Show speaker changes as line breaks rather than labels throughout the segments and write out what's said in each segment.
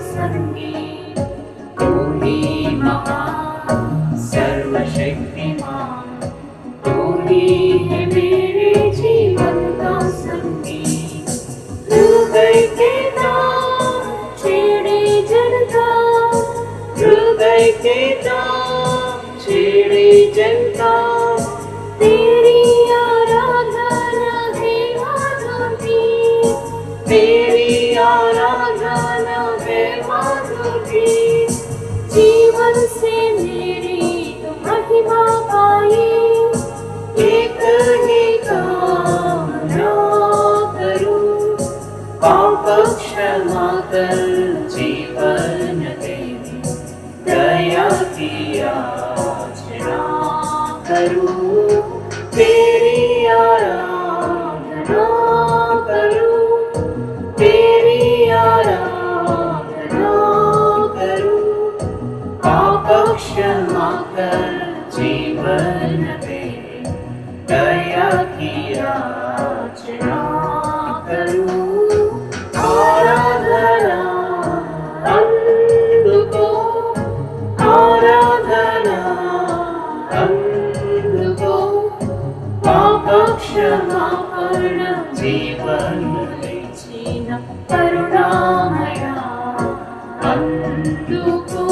संगी तू ही महान सर्वशक्तिमान तू ही है मेरे जीवन का संगी हृदय के तार छेड़े जनता हृदय के तार छेड़े जनता तेरी आराधना है माधुरी तेरी आराधना है माधुरी जीवन से मेरी तुम महिमा पाई एक ही कामना करूं पाप क्षमा कर जीवन देवी दया की याचना करूं तेरी आराधना करूं तेरी आराधना करूं पाप क्षमा कर जीवन दे दया की याचना करूं आराधना అందుకో आराधना అందుకో పాప క్షమాపణ జీవన ఇచ్చిన కరుణామయ అందుకో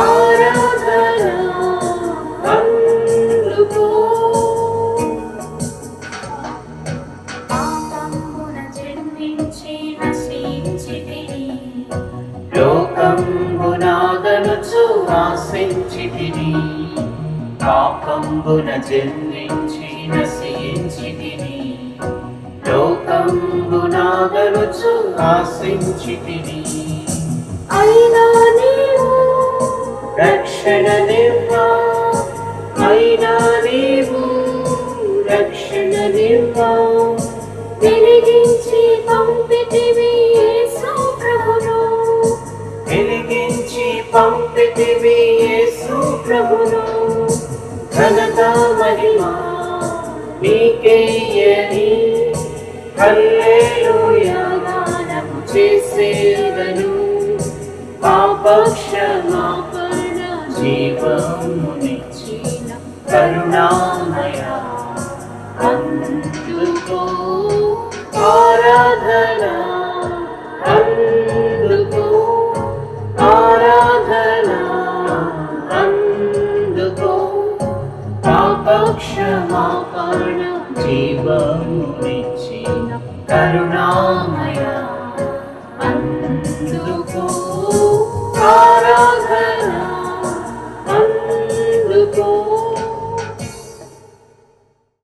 ఆరాధన అందుకో పాపమున జన్మించి నశించితిని లోకంబునాగనుచు ఆశించితిని పాపంబున జన్మించి నశించితిని లోకంబునాగనుచు ఆశించితిని అయినా నీవు రక్షణనివ్వా అయినా నీవు రక్షణనివ్వా వెలిగించి పంపితివి యేసు ప్రభును వెలిగించి పంపితివి యేసు ప్రభును ఘనత మహిమా నీకేయని హల్లెలూయా గానము చేసేదను పాప క్షమాపణ జీవమునిచ్చిన కరుణామయ అందుకో ఆరాధన అందుకో ఆరాధన అందుకో పాప క్షమాపణ జీవమునిచ్చిన కరుణామయ